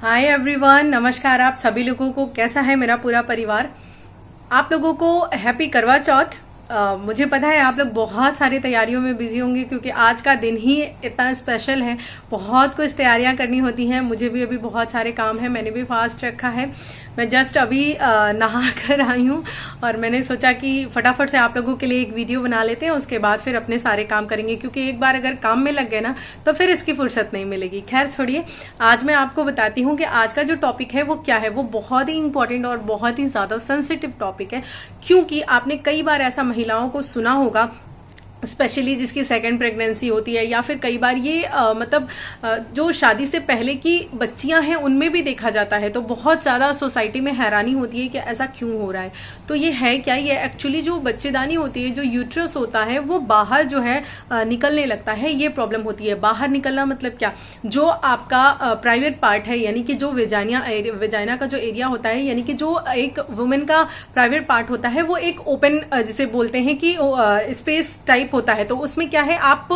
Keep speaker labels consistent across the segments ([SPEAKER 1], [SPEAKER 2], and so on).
[SPEAKER 1] Hi everyone, नमस्कार। आप सभी लोगों को कैसा है मेरा पूरा परिवार। आप लोगों को हैप्पी करवा चौथ। मुझे पता है आप लोग बहुत सारी तैयारियों में बिजी होंगे क्योंकि आज का दिन ही इतना स्पेशल है। बहुत कुछ तैयारियां करनी होती हैं। मुझे भी अभी बहुत सारे काम है। मैंने भी फास्ट रखा है। मैं जस्ट अभी नहा कर आई हूँ और मैंने सोचा कि फटाफट से आप लोगों के लिए एक वीडियो बना लेते हैं, उसके बाद फिर अपने सारे काम करेंगे क्योंकि एक बार अगर काम में लग गए ना तो फिर इसकी फुर्सत नहीं मिलेगी। खैर छोड़िए, आज मैं आपको बताती हूँ कि आज का जो टॉपिक है वो क्या है। वो बहुत ही इंपॉर्टेंट और बहुत ही ज्यादा सेंसिटिव टॉपिक है क्योंकि आपने कई बार ऐसा महिलाओं को सुना होगा, स्पेशली जिसकी सेकंड प्रेगनेंसी होती है या फिर कई बार ये जो शादी से पहले की बच्चियां हैं उनमें भी देखा जाता है। तो बहुत ज्यादा सोसाइटी में हैरानी होती है कि ऐसा क्यों हो रहा है। तो ये है क्या, ये एक्चुअली जो बच्चेदानी होती है, जो यूट्रस होता है वो बाहर जो है निकलने लगता है। ये प्रॉब्लम होती है। बाहर निकलना मतलब क्या, जो आपका प्राइवेट पार्ट है यानी कि जो वेजाइना का जो एरिया होता है, यानी कि जो एक वुमेन का प्राइवेट पार्ट होता है वो एक ओपन जिसे बोलते हैं कि स्पेस टाइप होता है। तो उसमें क्या है, आप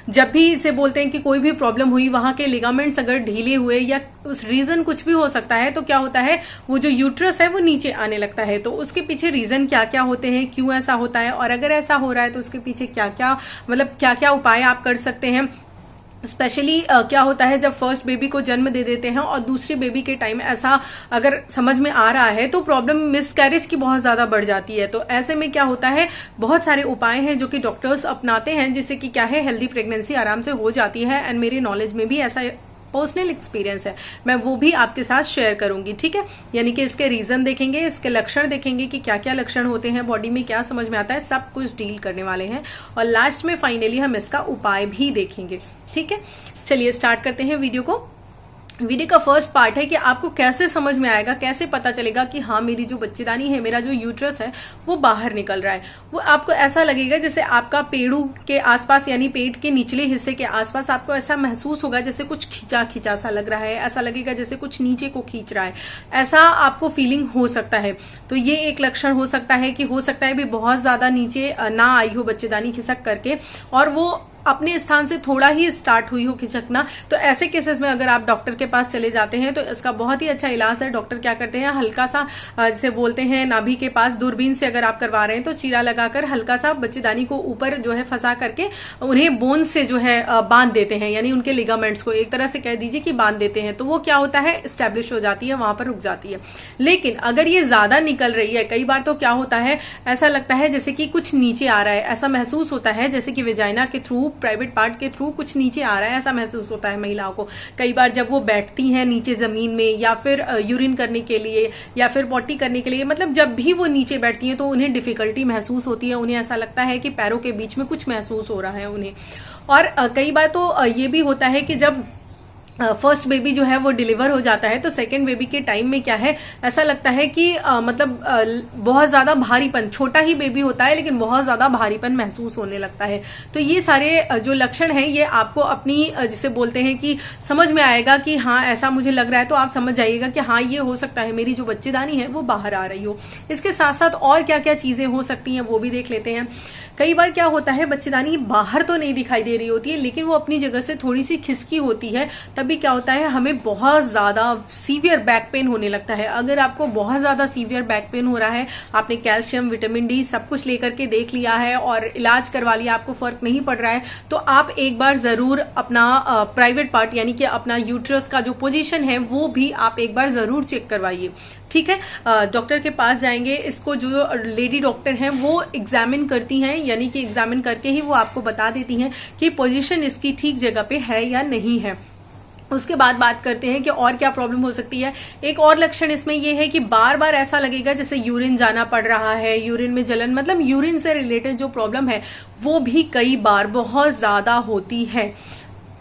[SPEAKER 1] जब भी इसे बोलते हैं कि कोई भी प्रॉब्लम हुई, वहां के लिगामेंट्स अगर ढीले हुए या उस रीजन कुछ भी हो सकता है, तो क्या होता है वो जो यूट्रस है वो नीचे आने लगता है। तो उसके पीछे रीजन क्या क्या होते हैं, क्यों ऐसा होता है, और अगर ऐसा हो रहा है तो उसके पीछे क्या क्या उपाय आप कर सकते हैं। स्पेशली क्या होता है जब फर्स्ट बेबी को जन्म दे देते हैं और दूसरी बेबी के टाइम ऐसा अगर समझ में आ रहा है तो प्रॉब्लम मिसकैरेज की बहुत ज्यादा बढ़ जाती है। तो ऐसे में क्या होता है, बहुत सारे उपाय हैं जो कि डॉक्टर्स अपनाते हैं जिससे कि क्या है, हेल्दी प्रेगनेंसी आराम से हो जाती है। एंड मेरे नॉलेज में भी ऐसा पर्सनल एक्सपीरियंस है, मैं वो भी आपके साथ शेयर करूंगी। ठीक है, यानी कि इसके रीजन देखेंगे, इसके लक्षण देखेंगे कि क्या क्या लक्षण होते हैं, बॉडी में क्या समझ में आता है, सब कुछ डील करने वाले हैं। और लास्ट में फाइनली हम इसका उपाय भी देखेंगे। ठीक है, चलिए स्टार्ट करते हैं वीडियो को। वीडियो का फर्स्ट पार्ट है कि आपको कैसे समझ में आएगा, कैसे पता चलेगा कि हाँ मेरी जो बच्चेदानी है, मेरा जो यूट्रस है वो बाहर निकल रहा है। वो आपको ऐसा लगेगा जैसे आपका पेड़ू के आसपास यानी पेट के निचले हिस्से के आसपास आपको ऐसा महसूस होगा जैसे कुछ खिंचा खिंचा सा लग रहा है। ऐसा लगेगा जैसे कुछ नीचे को खींच रहा है, ऐसा आपको फीलिंग हो सकता है। तो ये एक लक्षण हो सकता है कि हो सकता है भी बहुत ज्यादा नीचे ना आई हो बच्चेदानी खिसक करके और वो अपने स्थान से थोड़ा ही स्टार्ट हुई हो खिसकना। तो ऐसे केसेस में अगर आप डॉक्टर के पास चले जाते हैं तो इसका बहुत ही अच्छा इलाज है। डॉक्टर क्या करते हैं, हल्का सा जिसे बोलते हैं नाभि के पास दूरबीन से अगर आप करवा रहे हैं तो चीरा लगाकर हल्का सा बच्चेदानी को ऊपर जो है फंसा करके उन्हें बोन से जो है बांध देते हैं, यानी उनके लिगामेंट्स को एक तरह से कह दीजिए कि बांध देते हैं। तो वो क्या होता है, स्टैब्लिश हो जाती है, वहां पर रुक जाती है। लेकिन अगर ये ज्यादा निकल रही है, कई बार तो क्या होता है, ऐसा लगता है जैसे कि कुछ नीचे आ रहा है, ऐसा महसूस होता है जैसे कि वेजाइना के थ्रू, प्राइवेट पार्ट के थ्रू कुछ नीचे आ रहा है, ऐसा महसूस होता है महिलाओं को। कई बार जब वो बैठती हैं नीचे जमीन में या फिर यूरिन करने के लिए या फिर पॉटी करने के लिए, मतलब जब भी वो नीचे बैठती हैं तो उन्हें डिफिकल्टी महसूस होती है। उन्हें ऐसा लगता है कि पैरों के बीच में कुछ महसूस हो रहा है उन्हें। और कई बार तो ये भी होता है कि जब फर्स्ट बेबी जो है वो डिलीवर हो जाता है तो सेकंड बेबी के टाइम में क्या है, ऐसा लगता है कि बहुत ज्यादा भारीपन, छोटा ही बेबी होता है लेकिन बहुत ज्यादा भारीपन महसूस होने लगता है। तो ये सारे जो लक्षण हैं ये आपको अपनी जिसे बोलते हैं कि समझ में आएगा कि हाँ ऐसा मुझे लग रहा है। तो आप समझ जाइएगा कि हाँ ये हो सकता है मेरी जो बच्चेदानी है वो बाहर आ रही हो। इसके साथ साथ और क्या क्या चीजें हो सकती हैं वो भी देख लेते हैं। कई बार क्या होता है, बच्चेदानी बाहर तो नहीं दिखाई दे रही होती है लेकिन वो अपनी जगह से थोड़ी सी खिसकी होती है। तभी क्या होता है, हमें बहुत ज्यादा सीवियर बैक पेन होने लगता है। अगर आपको बहुत ज्यादा सीवियर बैक पेन हो रहा है, आपने कैल्शियम, विटामिन डी सब कुछ लेकर के देख लिया है और इलाज करवा लिया, आपको फर्क नहीं पड़ रहा है, तो आप एक बार जरूर अपना प्राइवेट पार्ट यानी कि अपना यूट्रस का जो पोजीशन है वो भी आप एक बार जरूर चेक करवाइए। ठीक है, डॉक्टर के पास जाएंगे, इसको जो लेडी डॉक्टर हैं वो एग्जामिन करती हैं, यानी कि एग्जामिन करके ही वो आपको बता देती हैं कि पोजीशन इसकी ठीक जगह पे है या नहीं है। उसके बाद बात करते हैं कि और क्या प्रॉब्लम हो सकती है। एक और लक्षण इसमें यह है कि बार बार ऐसा लगेगा जैसे यूरिन जाना पड़ रहा है, यूरिन में जलन, मतलब यूरिन से रिलेटेड जो प्रॉब्लम है वो भी कई बार बहुत ज्यादा होती है।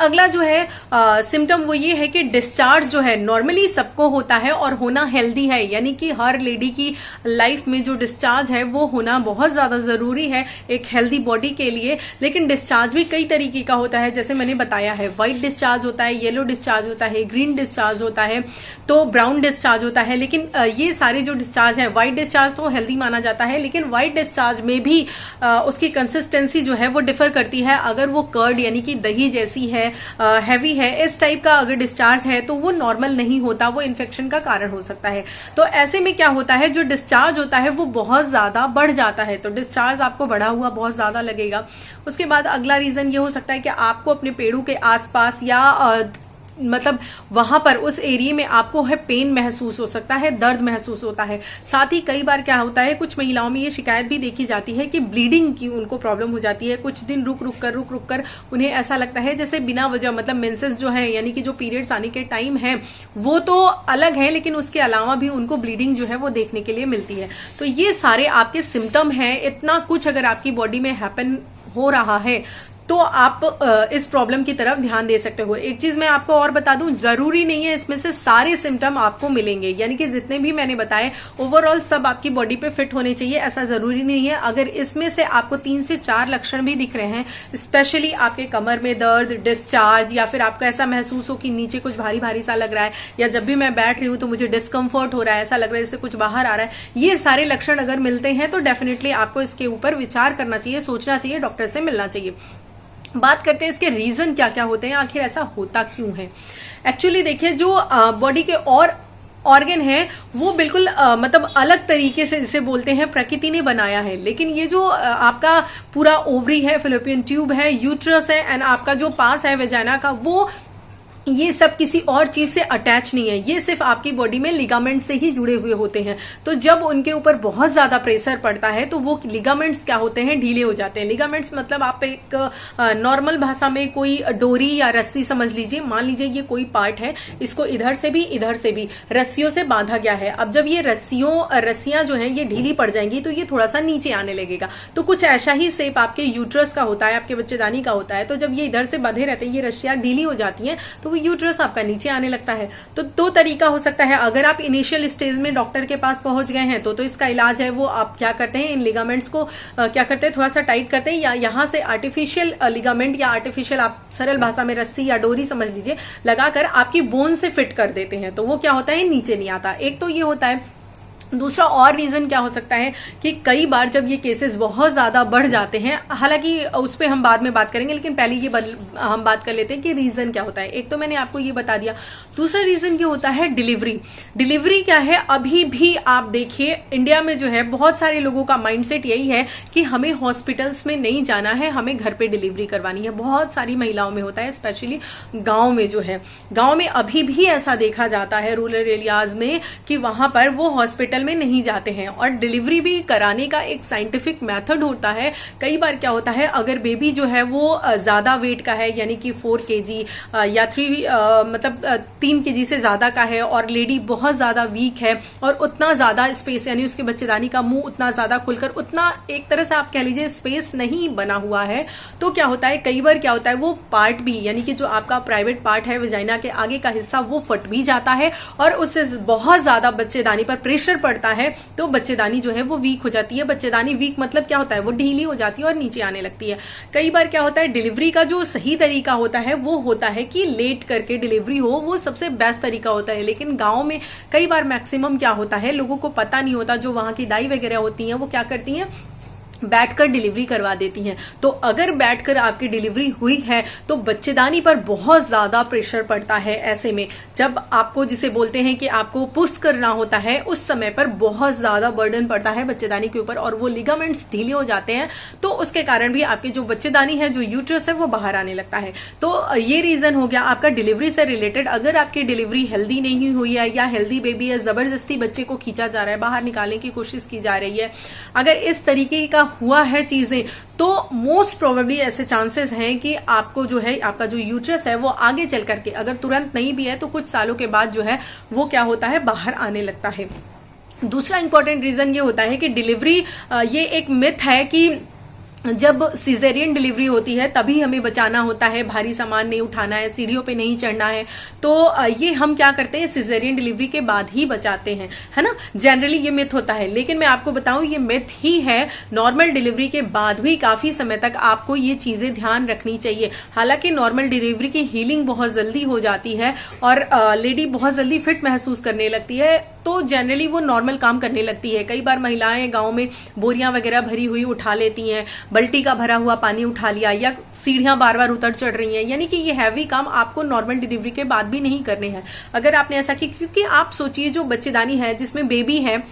[SPEAKER 1] अगला जो है सिम्टम वो ये है कि डिस्चार्ज जो है नॉर्मली सबको होता है और होना हेल्दी है, यानी कि हर लेडी की लाइफ में जो डिस्चार्ज है वो होना बहुत ज्यादा जरूरी है एक हेल्दी बॉडी के लिए। लेकिन डिस्चार्ज भी कई तरीके का होता है, जैसे मैंने बताया है, व्हाइट डिस्चार्ज होता है, येलो डिस्चार्ज होता है, ग्रीन डिस्चार्ज होता है, तो ब्राउन डिस्चार्ज होता है। लेकिन ये सारे जो डिस्चार्ज है, व्हाइट डिस्चार्ज तो हेल्दी माना जाता है, लेकिन व्हाइट डिस्चार्ज में भी उसकी कंसिस्टेंसी जो है वो डिफर करती है। अगर वो कर्ड यानी कि दही जैसी है हैवी है, इस टाइप का अगर डिस्चार्ज है तो वो नॉर्मल नहीं होता, वो इन्फेक्शन का कारण हो सकता है। तो ऐसे में क्या होता है, जो डिस्चार्ज होता है वो बहुत ज्यादा बढ़ जाता है, तो डिस्चार्ज आपको बढ़ा हुआ बहुत ज्यादा लगेगा। उसके बाद अगला रीजन ये हो सकता है कि आपको अपने पेड़ों के आसपास या मतलब वहां पर उस एरिया में आपको है पेन महसूस हो सकता है, दर्द महसूस होता है। साथ ही कई बार क्या होता है, कुछ महिलाओं में ये शिकायत भी देखी जाती है कि ब्लीडिंग की उनको प्रॉब्लम हो जाती है। कुछ दिन रुक रुक कर उन्हें ऐसा लगता है जैसे बिना वजह, मतलब मेंसेस जो है यानी कि जो पीरियड्स आने के टाइम है वो तो अलग है, लेकिन उसके अलावा भी उनको ब्लीडिंग जो है वो देखने के लिए मिलती है। तो ये सारे आपके सिम्टम है। इतना कुछ अगर आपकी बॉडी में हैपन हो रहा है तो आप इस प्रॉब्लम की तरफ ध्यान दे सकते हो। एक चीज मैं आपको और बता दूं, जरूरी नहीं है इसमें से सारे सिम्टम आपको मिलेंगे, यानी कि जितने भी मैंने बताए ओवरऑल सब आपकी बॉडी पे फिट होने चाहिए, ऐसा जरूरी नहीं है। अगर इसमें से आपको 3 से 4 लक्षण भी दिख रहे हैं, स्पेशली आपके कमर में दर्द, डिस्चार्ज, या फिर आपको ऐसा महसूस हो कि नीचे कुछ भारी भारी सा लग रहा है, या जब भी मैं बैठ रही हूं तो मुझे डिस्कम्फर्ट हो रहा है, ऐसा लग रहा है जैसे कुछ बाहर आ रहा है, ये सारे लक्षण अगर मिलते हैं तो डेफिनेटली आपको इसके ऊपर विचार करना चाहिए, सोचना चाहिए, डॉक्टर से मिलना चाहिए। बात करते हैं इसके रीजन क्या क्या होते हैं, आखिर ऐसा होता क्यों है। एक्चुअली देखिए, जो बॉडी के और ऑर्गन है वो बिल्कुल मतलब अलग तरीके से जिसे बोलते हैं प्रकृति ने बनाया है, लेकिन ये जो आपका पूरा ओवरी है, फिलोपियन ट्यूब है, यूट्रस है एंड आपका जो पास है वेजाइना का, वो ये सब किसी और चीज से अटैच नहीं है, ये सिर्फ आपकी बॉडी में लिगामेंट से ही जुड़े हुए होते हैं। तो जब उनके ऊपर बहुत ज्यादा प्रेशर पड़ता है तो वो लिगामेंट्स क्या होते हैं, ढीले हो जाते हैं। लिगामेंट्स मतलब आप एक नॉर्मल भाषा में कोई डोरी या रस्सी समझ लीजिए, मान लीजिए ये कोई पार्ट है, इसको इधर से भी रस्सियों से बांधा गया है। अब जब ये रस्सियां जो है ये ढीली पड़ जाएंगी तो ये थोड़ा सा नीचे आने लगेगा। तो कुछ ऐसा ही शेप आपके यूट्रस का होता है, आपके बच्चेदानी का होता है। तो जब ये इधर से बंधे रहते हैं, ये रस्सियां ढीली हो जाती हैं तो वो यूट्रस आपका नीचे आने लगता है। तो 2 तरीका हो सकता है। अगर आप इनिशियल स्टेज में डॉक्टर के पास पहुंच गए हैं तो इसका इलाज है वो आप क्या करते हैं, इन लिगामेंट्स को क्या करते हैं, थोड़ा सा टाइट करते हैं, या यहां से आर्टिफिशियल लिगामेंट या आर्टिफिशियल, आप सरल भाषा में रस्सी या डोरी समझ लीजिए, लगाकर आपकी बोन से फिट कर देते हैं। तो वो क्या होता है, नीचे नहीं आता। एक तो ये होता है। दूसरा और रीजन क्या हो सकता है कि कई बार जब ये केसेस बहुत ज्यादा बढ़ जाते हैं, हालांकि उस पर हम बाद में बात करेंगे, लेकिन पहले ये हम बात कर लेते हैं कि रीजन क्या होता है। एक तो मैंने आपको ये बता दिया। दूसरा रीजन ये होता है डिलीवरी क्या है। अभी भी आप देखिए इंडिया में जो है बहुत सारे लोगों का माइंडसेट यही है कि हमें हॉस्पिटल्स में नहीं जाना है, हमें घर पे डिलीवरी करवानी है। बहुत सारी महिलाओं में होता है, स्पेशली गांव में जो है, गांव में अभी भी ऐसा देखा जाता है रूरल एरियाज में कि वहां पर वो हॉस्पिटल में नहीं जाते हैं। और डिलीवरी भी कराने का एक साइंटिफिक मेथड होता है। कई बार क्या होता है, अगर बेबी जो है वो ज्यादा वेट का है, यानी कि 4 kg या 3 kg से ज्यादा का है, और लेडी बहुत ज्यादा वीक है और उतना ज्यादा स्पेस, यानी उसके बच्चेदानी का मुंह उतना ज्यादा खुलकर, उतना एक तरह से आप कह लीजिए स्पेस नहीं बना हुआ है, तो क्या होता है, कई बार क्या होता है, वो पार्ट भी, यानी कि जो आपका प्राइवेट पार्ट है वेजाइना के आगे का हिस्सा, वो फट भी जाता है और उससे बहुत ज्यादा बच्चेदानी पर प्रेशर पड़ता है, तो बच्चेदानी जो है वो वीक हो जाती है। बच्चेदानी वीक मतलब क्या होता है, वो ढीली हो जाती है और नीचे आने लगती है। कई बार क्या होता है, डिलीवरी का जो सही तरीका होता है वो होता है कि लेट करके डिलीवरी हो, वो सबसे बेस्ट तरीका होता है। लेकिन गांव में कई बार मैक्सिमम क्या होता है, लोगों को पता नहीं होता, जो वहां की दाई वगैरह होती हैं वो क्या करती हैं, बैठकर डिलीवरी करवा देती हैं। तो अगर बैठकर आपकी डिलीवरी हुई है तो बच्चेदानी पर बहुत ज्यादा प्रेशर पड़ता है। ऐसे में जब आपको, जिसे बोलते हैं कि आपको पुश करना होता है, उस समय पर बहुत ज्यादा बर्डन पड़ता है बच्चेदानी के ऊपर और वो लिगामेंट्स ढीले हो जाते हैं। तो उसके कारण भी आपकी जो बच्चेदानी है, जो यूट्रस है, वो बाहर आने लगता है। तो ये रीजन हो गया आपका डिलीवरी से रिलेटेड। अगर आपकी डिलीवरी हेल्दी नहीं हुई है या हेल्दी बेबी है, जबरदस्ती बच्चे को खींचा जा रहा है, बाहर निकालने की कोशिश की जा रही है, अगर इस तरीके का हुआ है चीजें, तो मोस्ट प्रोबेबली ऐसे चांसेस हैं कि आपको जो है, आपका जो यूट्रस है वो आगे चल करके, अगर तुरंत नहीं भी है तो कुछ सालों के बाद जो है वो क्या होता है, बाहर आने लगता है। दूसरा इंपॉर्टेंट रीजन ये होता है कि डिलीवरी, ये एक मिथ है कि जब सिजेरियन डिलीवरी होती है तभी हमें बचाना होता है, भारी सामान नहीं उठाना है, सीढ़ियों पे नहीं चढ़ना है। तो ये हम क्या करते हैं, सिजेरियन डिलीवरी के बाद ही बचाते हैं, है ना। जनरली ये मिथ होता है, लेकिन मैं आपको बताऊं ये मिथ ही है। नॉर्मल डिलीवरी के बाद भी काफी समय तक आपको ये चीजें ध्यान रखनी चाहिए। हालांकि नॉर्मल डिलीवरी की हीलिंग बहुत जल्दी हो जाती है और लेडी बहुत जल्दी फिट महसूस करने लगती है, तो जनरली वो नॉर्मल काम करने लगती है। कई बार महिलाएं गांव में बोरियां वगैरह भरी हुई उठा लेती हैं, बाल्टी का भरा हुआ पानी उठा लिया या सीढ़ियां बार बार उतर चढ़ रही हैं, यानी कि ये हैवी काम आपको नॉर्मल डिलीवरी के बाद भी नहीं करने हैं। अगर आपने ऐसा किया, क्योंकि आप सोचिए जो बच्चेदानी है जिसमें बेबी है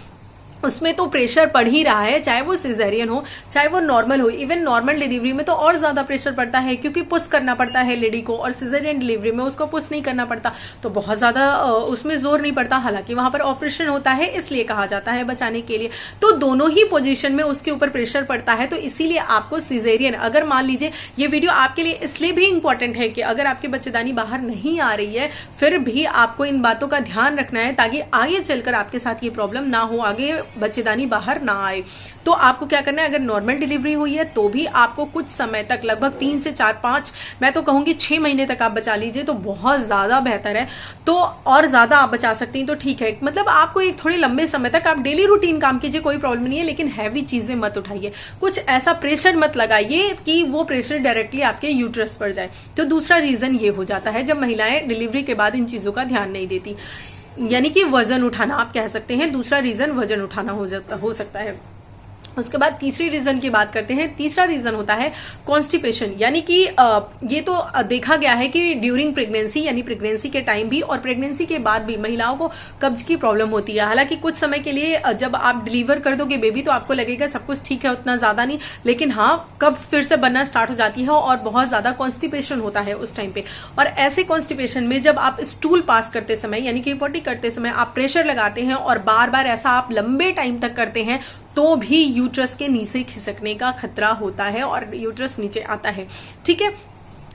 [SPEAKER 1] उसमें तो प्रेशर पड़ ही रहा है, चाहे वो सिजेरियन हो चाहे वो नॉर्मल हो। इवन नॉर्मल डिलीवरी में तो और ज्यादा प्रेशर पड़ता है क्योंकि पुश करना पड़ता है लेडी को, और सिजेरियन डिलीवरी में उसको पुश नहीं करना पड़ता, तो बहुत ज्यादा उसमें जोर नहीं पड़ता। हालांकि वहां पर ऑपरेशन होता है इसलिए कहा जाता है बचाने के लिए, तो दोनों ही पोजीशन में उसके ऊपर प्रेशर पड़ता है। तो इसीलिए आपको सिजेरियन, अगर मान लीजिए ये वीडियो आपके लिए इसलिए भी इंपॉर्टेंट है कि अगर आपकी बच्चेदानी बाहर नहीं आ रही है फिर भी आपको इन बातों का ध्यान रखना है ताकि आगे चलकर आपके साथ ये प्रॉब्लम ना हो, आगे बच्चेदानी बाहर ना आए। तो आपको क्या करना है, अगर नॉर्मल डिलीवरी हुई है तो भी आपको कुछ समय तक, लगभग 3 से 4-5, मैं तो कहूंगी 6 महीने तक आप बचा लीजिए तो बहुत ज्यादा बेहतर है। तो और ज्यादा आप बचा सकती हैं तो ठीक है, मतलब आपको एक थोड़े लंबे समय तक आप डेली रूटीन काम कीजिए, कोई प्रॉब्लम नहीं है, लेकिन हैवी चीजें मत उठाइए, कुछ ऐसा प्रेशर मत लगाइए कि वो प्रेशर डायरेक्टली आपके यूट्रस पर जाए। तो दूसरा रीजन ये हो जाता है जब महिलाएं डिलीवरी के बाद इन चीजों का ध्यान नहीं देती, यानी कि वजन उठाना आप कह सकते हैं। दूसरा रीजन वजन उठाना हो सकता है। उसके बाद तीसरी रीजन की बात करते हैं। तीसरा रीजन होता है कॉन्स्टिपेशन, यानी कि ये तो देखा गया है कि ड्यूरिंग प्रेगनेंसी, यानी प्रेगनेंसी के टाइम भी और प्रेगनेंसी के बाद भी महिलाओं को कब्ज की प्रॉब्लम होती है। हालांकि कुछ समय के लिए जब आप डिलीवर कर दोगे बेबी तो आपको लगेगा सब कुछ ठीक है, उतना ज्यादा नहीं, लेकिन हाँ कब्ज फिर से बनना स्टार्ट हो जाती है और बहुत ज्यादा कॉन्स्टिपेशन होता है उस टाइम पे। और ऐसे कॉन्स्टिपेशन में जब आप स्टूल पास करते समय, यानी कि पोटी करते समय आप प्रेशर लगाते हैं और बार बार ऐसा आप लंबे टाइम तक करते हैं तो भी यूट्रस के नीचे खिसकने का खतरा होता है और यूट्रस नीचे आता है। ठीक है,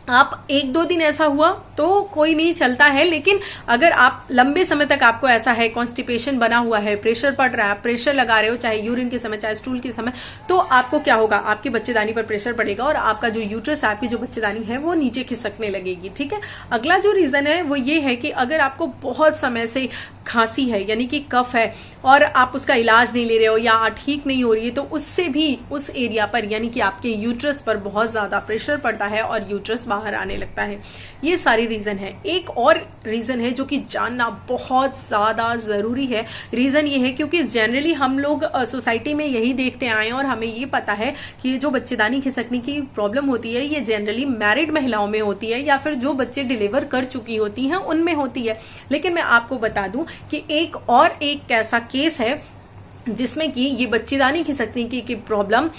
[SPEAKER 1] आप 1-2 दिन ऐसा हुआ तो कोई नहीं, चलता है, लेकिन अगर आप लंबे समय तक आपको ऐसा है, कॉन्स्टिपेशन बना हुआ है, प्रेशर पड़ रहा है, प्रेशर लगा रहे हो चाहे यूरिन के समय चाहे स्टूल के समय, तो आपको क्या होगा, आपकी बच्चेदानी पर प्रेशर पड़ेगा और आपका जो यूट्रस है, आपकी जो बच्चेदानी है वो नीचे खिसकने लगेगी। ठीक है, अगला जो रीजन है वो ये है कि अगर आपको बहुत समय से खांसी है, यानी कि कफ है और आप उसका इलाज नहीं ले रहे हो या ठीक नहीं हो रही है, तो उससे भी उस एरिया पर, यानी कि आपके यूट्रस पर बहुत ज्यादा प्रेशर पड़ता है और यूट्रस बाहर आने लगता है। ये सारी रीजन है। एक और रीजन है जो कि जानना बहुत ज्यादा जरूरी है। रीजन ये है क्योंकि जनरली हम लोग सोसाइटी में यही देखते आए हैं और हमें ये पता है कि ये जो बच्चेदानी खिसकने की प्रॉब्लम होती है ये जनरली मैरिड महिलाओं में होती है या फिर जो बच्चे डिलीवर कर चुकी होती हैं उनमें होती है। लेकिन मैं आपको बता दूं कि एक ऐसा केस है जिसमें कि ये बच्चेदानी खिसकने की प्रॉब्लम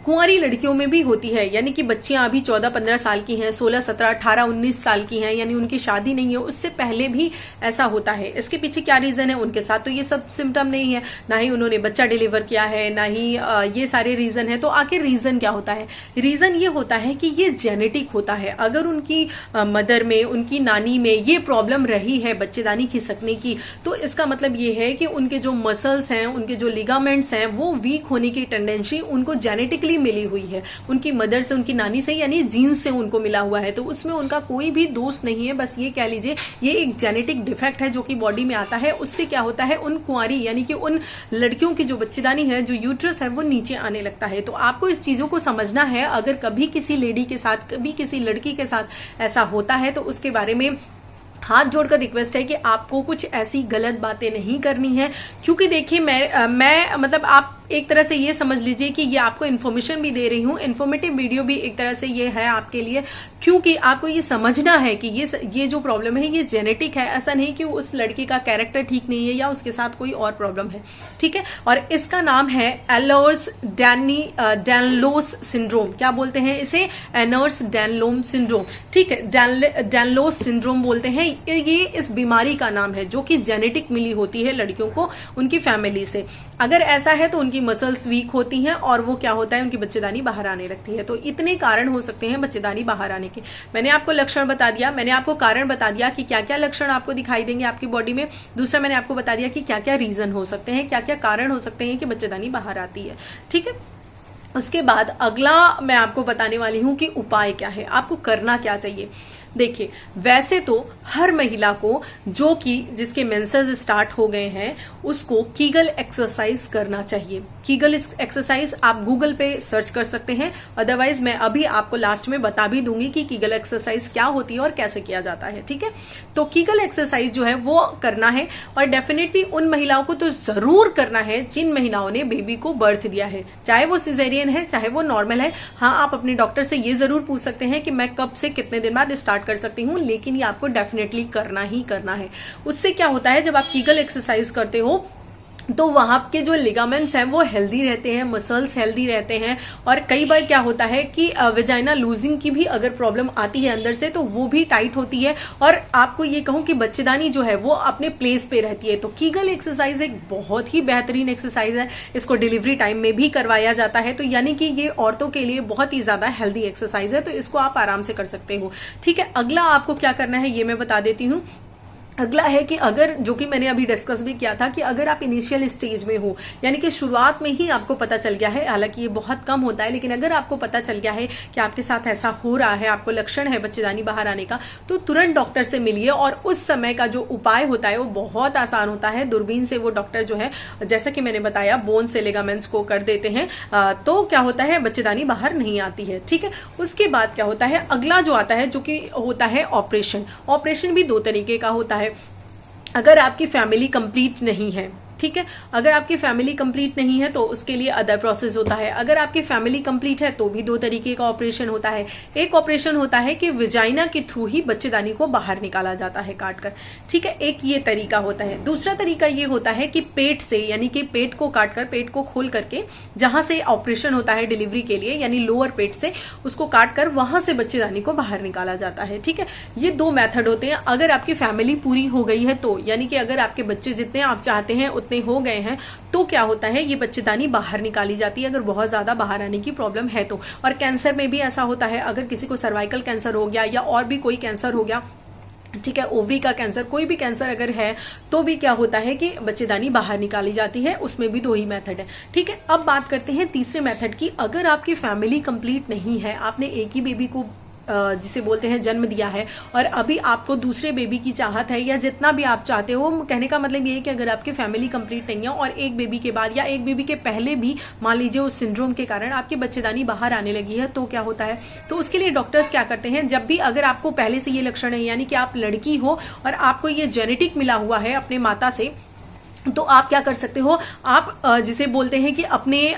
[SPEAKER 1] कुंवारी लड़कियों में भी होती है, यानी कि बच्चियां अभी 14-15 साल की हैं, 16, 17, 18, 19 साल की हैं, यानी उनकी शादी नहीं है, उससे पहले भी ऐसा होता है। इसके पीछे क्या रीजन है, उनके साथ तो ये सब सिम्टम नहीं है, ना ही उन्होंने बच्चा डिलीवर किया है, ना ही ये सारे रीजन है। तो आखिर रीजन क्या होता है? रीजन ये होता है कि ये जेनेटिक होता है। अगर उनकी मदर में, उनकी नानी में ये प्रॉब्लम रही है बच्चेदानी खिसकने की, तो इसका मतलब ये है कि उनके जो मसल्स हैं, उनके जो लिगामेंट्स हैं, वो वीक होने की टेंडेंसी उनको जेनेटिकली मिली हुई है, उनकी मदर से, उनकी नानी से, यानी जीन से उनको मिला हुआ है। तो उसमें उनका कोई भी दोष नहीं है, बस ये कह लीजिए ये एक जेनेटिक डिफेक्ट है जो कि बॉडी में आता है। उससे क्या होता है, उन कुंवारी यानी कि उन लड़कियों की जो बच्चेदानी है, जो यूट्रस है, वो नीचे आने लगता है। तो आपको इस चीजों को समझना है। अगर कभी किसी लेडी के साथ, कभी किसी लड़की के साथ ऐसा होता है तो उसके बारे में हाथ जोड़कर रिक्वेस्ट है कि आपको कुछ ऐसी गलत बातें नहीं करनी है, क्योंकि देखिए मैं मतलब आप एक तरह से ये समझ लीजिए कि ये आपको इन्फॉर्मेशन भी दे रही हूँ, इन्फॉर्मेटिव वीडियो भी एक तरह से ये है आपके लिए, क्योंकि आपको ये समझना है कि ये जो प्रॉब्लम है ये जेनेटिक है। ऐसा नहीं कि उस लड़की का कैरेक्टर ठीक नहीं है या उसके साथ कोई और प्रॉब्लम है। ठीक है, और इसका नाम है एलर्स डैनलोस सिंड्रोम। क्या बोलते हैं इसे? एनर्स डैनलोम सिंड्रोम। ठीक है, डैनलोस सिंड्रोम बोलते हैं। ये इस बीमारी का नाम है जो कि जेनेटिक मिली होती है लड़कियों को उनकी फैमिली से। अगर ऐसा है तो उनकी मसल्स वीक होती हैं और वो क्या होता है, उनकी बच्चेदानी बाहर आने लगती है। तो इतने कारण हो सकते हैं बच्चेदानी बाहर आने के। मैंने आपको लक्षण बता दिया, मैंने आपको कारण बता दिया कि क्या क्या लक्षण आपको दिखाई देंगे आपकी बॉडी में। दूसरा, मैंने आपको बता दिया कि क्या क्या रीजन हो सकते हैं, क्या क्या कारण हो सकते हैं कि बच्चेदानी बाहर आती है। ठीक है, उसके बाद अगला मैं आपको बताने वाली हूं कि उपाय क्या है, आपको करना क्या चाहिए। देखिए, वैसे तो हर महिला को जो कि जिसके मेंसेस स्टार्ट हो गए हैं उसको कीगल एक्सरसाइज करना चाहिए। कीगल एक्सरसाइज आप गूगल पे सर्च कर सकते हैं, अदरवाइज मैं अभी आपको लास्ट में बता भी दूंगी कि कीगल एक्सरसाइज क्या होती है और कैसे किया जाता है। ठीक है, तो कीगल एक्सरसाइज जो है वो करना है, और डेफिनेटली उन महिलाओं को तो जरूर करना है जिन महिलाओं ने बेबी को बर्थ दिया है, चाहे वो सिजेरियन है चाहे वो नॉर्मल है। हाँ, आप अपने डॉक्टर से ये जरूर पूछ सकते हैं कि मैं कब से कितने दिन बाद स्टार्ट कर सकती हूँ, लेकिन ये आपको डेफिनेटली करना ही करना है। उससे क्या होता है, जब आप कीगल एक्सरसाइज करते हो तो वहां के जो लिगामेंट्स हैं वो हेल्दी रहते हैं, मसल्स हेल्दी रहते हैं, और कई बार क्या होता है कि वेजाइना लूजिंग की भी अगर प्रॉब्लम आती है अंदर से तो वो भी टाइट होती है, और आपको ये कहूं कि बच्चेदानी जो है वो अपने प्लेस पे रहती है। तो कीगल एक्सरसाइज एक बहुत ही बेहतरीन एक्सरसाइज है, इसको डिलीवरी टाइम में भी करवाया जाता है, तो यानी कि ये औरतों के लिए बहुत ही ज्यादा हेल्दी एक्सरसाइज है, तो इसको आप आराम से कर सकते हो। ठीक है, अगला आपको क्या करना है ये मैं बता देती हूँ। अगला है कि अगर, जो कि मैंने अभी डिस्कस भी किया था, कि अगर आप इनिशियल स्टेज में हो, यानी कि शुरुआत में ही आपको पता चल गया है, हालांकि ये बहुत कम होता है, लेकिन अगर आपको पता चल गया है कि आपके साथ ऐसा हो रहा है, आपको लक्षण है बच्चेदानी बाहर आने का, तो तुरंत डॉक्टर से मिलिए। और उस समय का जो उपाय होता है वो बहुत आसान होता है। दूरबीन से वो डॉक्टर जो है, जैसा कि मैंने बताया, बोन से लिगामेंट्स को कर देते हैं, तो क्या होता है, बच्चेदानी बाहर नहीं आती है। ठीक है, उसके बाद क्या होता है, अगला जो आता है जो कि होता है ऑपरेशन। ऑपरेशन भी दो तरीके का होता है। अगर आपकी फैमिली कंप्लीट नहीं है, ठीक है, अगर आपकी फैमिली कंप्लीट नहीं है तो उसके लिए अदर प्रोसेस होता है। अगर आपकी फैमिली कंप्लीट है तो भी दो तरीके का ऑपरेशन होता है। एक ऑपरेशन होता है कि विजाइना के थ्रू ही बच्चेदानी को बाहर निकाला जाता है काटकर, ठीक है, एक ये तरीका होता है। दूसरा तरीका ये होता है कि पेट से, यानी कि पेट को काटकर, पेट को खोल करके, जहां से ऑपरेशन होता है डिलीवरी के लिए, यानी लोअर पेट से उसको काटकर वहां से बच्चेदानी को बाहर निकाला जाता है। ठीक है, ये दो मेथड होते हैं। अगर आपकी फैमिली पूरी हो गई है तो, यानी कि अगर आपके बच्चे जितने आप चाहते हैं उतने हो गए हैं, तो क्या होता है, ये बच्चेदानी बाहर निकाली जाती है, अगर बहुत ज्यादा बाहर आने की प्रॉब्लम है तो। और कैंसर में भी ऐसा होता है, अगर किसी को सर्वाइकल कैंसर हो गया या और भी कोई कैंसर हो गया, ठीक है, ओवरी का कैंसर, कोई भी कैंसर अगर है तो भी क्या होता है कि बच्चेदानी बाहर निकाली जाती है। उसमें भी दो ही मेथड है। ठीक है, अब बात करते हैं तीसरे मेथड की। अगर आपकी फैमिली कंप्लीट नहीं है, आपने एक ही बेबी को, जिसे बोलते हैं, जन्म दिया है, और अभी आपको दूसरे बेबी की चाहत है, या जितना भी आप चाहते हो, कहने का मतलब ये है कि अगर आपकी फैमिली कंप्लीट नहीं है और एक बेबी के बाद या एक बेबी के पहले भी मान लीजिए उस सिंड्रोम के कारण आपकी बच्चेदानी बाहर आने लगी है, तो क्या होता है, तो उसके लिए डॉक्टर्स क्या करते हैं, जब भी अगर आपको पहले से ये लक्षण है, यानी कि आप लड़की हो और आपको ये जेनेटिक मिला हुआ है अपने माता से, तो आप क्या कर सकते हो, आप जिसे बोलते हैं कि अपने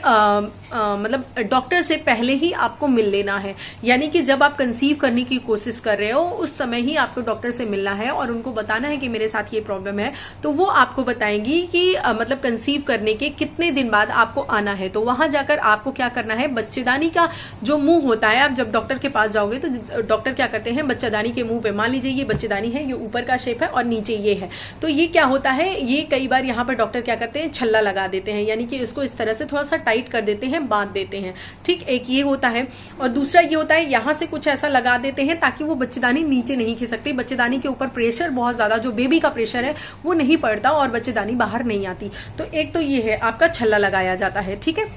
[SPEAKER 1] मतलब डॉक्टर से पहले ही आपको मिल लेना है। यानी कि जब आप कंसीव करने की कोशिश कर रहे हो उस समय ही आपको डॉक्टर से मिलना है और उनको बताना है कि मेरे साथ ये प्रॉब्लम है, तो वो आपको बताएंगी कि मतलब कंसीव करने के कितने दिन बाद आपको आना है। तो वहां जाकर आपको क्या करना है, बच्चेदानी का जो मुंह होता है, आप जब डॉक्टर के पास जाओगे तो डॉक्टर क्या करते हैं, बच्चेदानी के मुंह पे, मान लीजिए ये बच्चेदानी है, ये ऊपर का शेप है और नीचे ये है, तो ये क्या होता है, ये कई बार यहाँ पर डॉक्टर क्या करते हैं, छल्ला लगा देते हैं, यानी कि इसको इस तरह से थोड़ा सा टाइट कर देते हैं, बांध देते हैं। ठीक, एक ये होता है। और दूसरा ये होता है, यहां से कुछ ऐसा लगा देते हैं ताकि वो बच्चेदानी नीचे नहीं खिसकती, बच्चेदानी के ऊपर प्रेशर बहुत ज्यादा, जो बेबी का प्रेशर है वो नहीं पड़ता और बच्चेदानी बाहर नहीं आती। तो एक तो ये है, आपका छल्ला लगाया जाता है। ठीक है,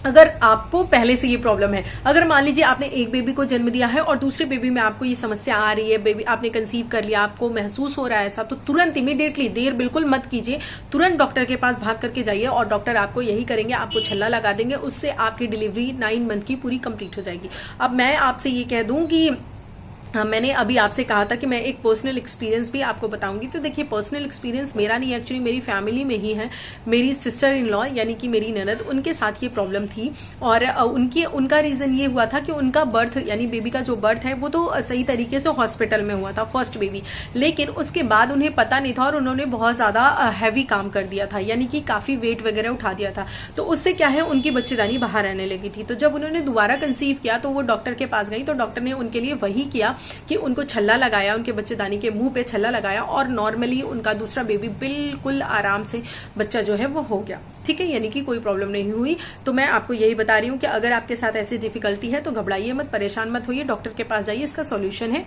[SPEAKER 1] अगर आपको पहले से ये प्रॉब्लम है, अगर मान लीजिए आपने एक बेबी को जन्म दिया है और दूसरे बेबी में आपको ये समस्या आ रही है, बेबी आपने कंसीव कर लिया, आपको महसूस हो रहा है ऐसा, तो तुरंत इमीडिएटली, देर बिल्कुल मत कीजिए, तुरंत डॉक्टर के पास भाग करके जाइए और डॉक्टर आपको यही करेंगे, आपको छल्ला लगा देंगे, उससे आपकी डिलीवरी 9 मंथ की पूरी कंप्लीट हो जाएगी। अब मैं आपसे ये कह दूं कि मैंने अभी आपसे कहा था कि मैं एक पर्सनल एक्सपीरियंस भी आपको बताऊंगी। तो देखिए, पर्सनल एक्सपीरियंस मेरा नहीं, एक्चुअली मेरी फैमिली में ही है, मेरी सिस्टर इन लॉ यानी कि मेरी ननद, उनके साथ ये प्रॉब्लम थी। और उनका रीजन ये हुआ था कि उनका बर्थ, यानी बेबी का जो बर्थ है वो तो सही तरीके से हॉस्पिटल में हुआ था, फर्स्ट बेबी, लेकिन उसके बाद उन्हें पता नहीं था और उन्होंने बहुत ज्यादा हैवी काम कर दिया था, यानी कि काफी वेट वगैरह उठा दिया था। तो उससे क्या है, उनकी बच्चेदानी बाहर आने लगी थी। तो जब उन्होंने दोबारा कंसीव किया तो वो डॉक्टर के पास गई, तो डॉक्टर ने उनके लिए वही किया कि उनको छल्ला लगाया, उनके बच्चेदानी के मुंह पे छल्ला लगाया और नॉर्मली उनका दूसरा बेबी बिल्कुल आराम से बच्चा जो है वो हो गया। ठीक है, यानी कि कोई प्रॉब्लम नहीं हुई। तो मैं आपको यही बता रही हूँ कि अगर आपके साथ ऐसी डिफिकल्टी है तो घबराइए मत, परेशान मत होइए, डॉक्टर के पास जाइए, इसका सॉल्यूशन है।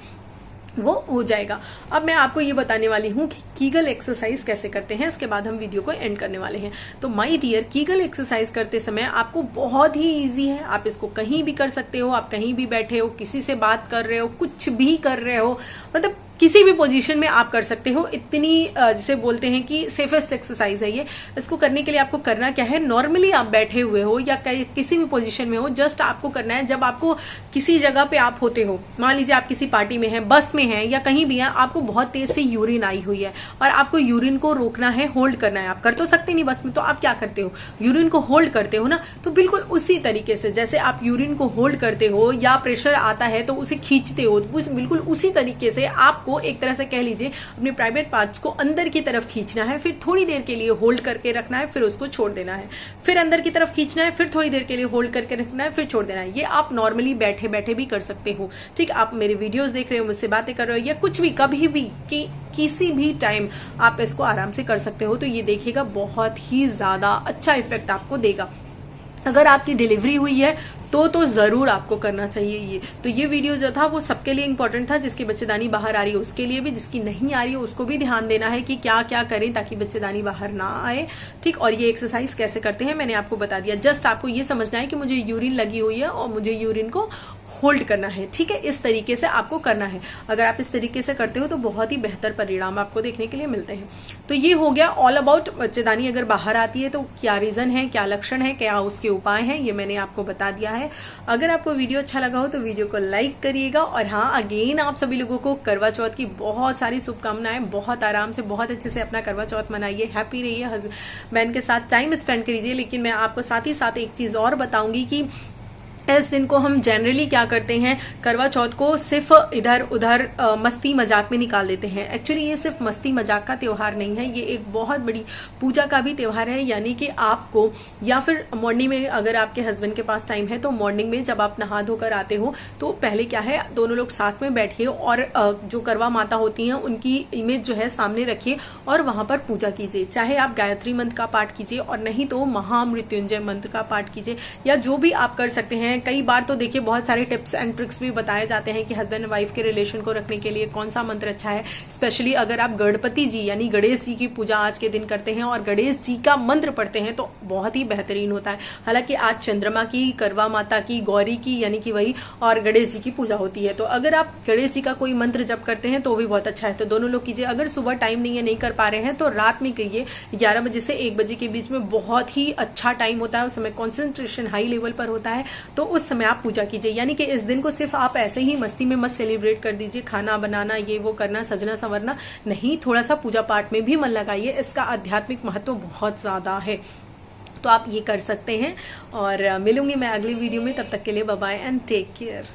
[SPEAKER 1] वो हो जाएगा। अब मैं आपको ये बताने वाली हूँ कि कीगल एक्सरसाइज कैसे करते हैं, इसके बाद हम वीडियो को एंड करने वाले हैं। तो माय डियर, कीगल एक्सरसाइज करते समय आपको बहुत ही इजी है, आप इसको कहीं भी कर सकते हो, आप कहीं भी बैठे हो, किसी से बात कर रहे हो, कुछ भी कर रहे हो, मतलब किसी भी पोजीशन में आप कर सकते हो। इतनी जिसे बोलते हैं कि सेफेस्ट एक्सरसाइज है ये। इसको करने के लिए आपको करना क्या है, नॉर्मली आप बैठे हुए हो या किसी भी पोजीशन में हो, जस्ट आपको करना है, जब आपको किसी जगह पे आप होते हो, मान लीजिए आप किसी पार्टी में हैं, बस में हैं या कहीं भी हैं, आपको बहुत तेज से यूरिन आई हुई है और आपको यूरिन को रोकना है, होल्ड करना है। आप कर तो सकते नहीं बस में, तो आप क्या करते हो, यूरिन को होल्ड करते हो ना। तो बिल्कुल उसी तरीके से जैसे आप यूरिन को होल्ड करते हो या प्रेशर आता है तो उसे खींचते हो, बिल्कुल उसी तरीके से आपको एक तरह से कह लीजिए अपने प्राइवेट पार्ट्स को अंदर की तरफ खींचना है, फिर थोड़ी देर के लिए होल्ड करके रखना है, फिर उसको छोड़ देना है, फिर अंदर की तरफ खींचना है, फिर थोड़ी देर के लिए होल्ड करके रखना है, फिर छोड़ देना है। ये आप नॉर्मली बैठे बैठे भी कर सकते हो। ठीक, आप मेरे वीडियोस देख रहे हो, मुझसे बातें कर रहे हो या कुछ भी, कभी भी किसी भी टाइम आप इसको आराम से कर सकते हो। तो ये देखिएगा बहुत ही ज्यादा अच्छा इफेक्ट आपको देगा। अगर आपकी डिलीवरी हुई है तो जरूर आपको करना चाहिए ये। तो ये वीडियो जो था वो सबके लिए इंपॉर्टेंट था, जिसकी बच्चेदानी बाहर आ रही है उसके लिए भी, जिसकी नहीं आ रही है उसको भी ध्यान देना है कि क्या क्या करें ताकि बच्चेदानी बाहर ना आए। ठीक, और ये एक्सरसाइज कैसे करते हैं मैंने आपको बता दिया। जस्ट आपको ये समझना है कि मुझे यूरिन लगी हुई है और मुझे यूरिन को होल्ड करना है। ठीक है, इस तरीके से आपको करना है। अगर आप इस तरीके से करते हो तो बहुत ही बेहतर परिणाम आपको देखने के लिए मिलते हैं। तो ये हो गया ऑल अबाउट बच्चेदानी अगर बाहर आती है तो क्या रीजन है, क्या लक्षण है, क्या उसके उपाय हैं, ये मैंने आपको बता दिया है। अगर आपको वीडियो अच्छा लगा हो तो वीडियो को लाइक करिएगा। और हाँ, अगेन आप सभी लोगों को करवा चौथ की बहुत सारी शुभकामनाएं। बहुत आराम से, बहुत अच्छे से अपना करवा चौथ मनाइए, हैप्पी रहिए, हस्बैंड के साथ टाइम स्पेंड करिए। लेकिन मैं आपको साथ ही साथ एक चीज और बताऊंगी कि इस दिन को हम जनरली क्या करते हैं, करवा चौथ को सिर्फ इधर उधर मस्ती मजाक में निकाल देते हैं। एक्चुअली ये सिर्फ मस्ती मजाक का त्योहार नहीं है, ये एक बहुत बड़ी पूजा का भी त्योहार है। यानी कि आपको या फिर मॉर्निंग में अगर आपके हस्बैंड के पास टाइम है तो मॉर्निंग में जब आप नहा धोकर आते हो तो पहले क्या है, दोनों लोग साथ में बैठिए और जो करवा माता होती हैं उनकी इमेज जो है सामने रखिए और वहां पर पूजा कीजिए। चाहे आप गायत्री मंत्र का पाठ कीजिए और नहीं तो महामृत्युंजय मंत्र का पाठ कीजिए, या जो भी आप कर सकते हैं। कई बार तो देखिए बहुत सारे टिप्स एंड ट्रिक्स भी बताए जाते हैं कि हस्बैंड एंड वाइफ के रिलेशन को रखने के लिए कौन सा मंत्र अच्छा है। स्पेशली अगर आप गणपति जी यानी गणेश जी की पूजा आज के दिन करते हैं और गणेश जी का मंत्र पढ़ते हैं तो बहुत ही बेहतरीन होता है। हालांकि आज चंद्रमा की, करवा माता की, गौरी की यानी कि वही, और गणेश जी की पूजा होती है। तो अगर आप गणेश जी का कोई मंत्र जप करते हैं तो भी बहुत अच्छा है। तो दोनों लोग कीजिए। अगर सुबह टाइम नहीं है, नहीं कर पा रहे हैं तो रात में करिए। 11 बजे से 1 बजे के बीच में बहुत ही अच्छा टाइम होता है, उस समय कॉन्सेंट्रेशन हाई लेवल पर होता है, तो उस समय आप पूजा कीजिए। यानी कि इस दिन को सिर्फ आप ऐसे ही मस्ती में मत सेलिब्रेट कर दीजिए, खाना बनाना ये वो करना, सजना संवरना नहीं, थोड़ा सा पूजा पाठ में भी मन लगाइए। इसका आध्यात्मिक महत्व बहुत ज्यादा है, तो आप ये कर सकते हैं। और मिलूंगी मैं अगली वीडियो में, तब तक के लिए bye bye and take care.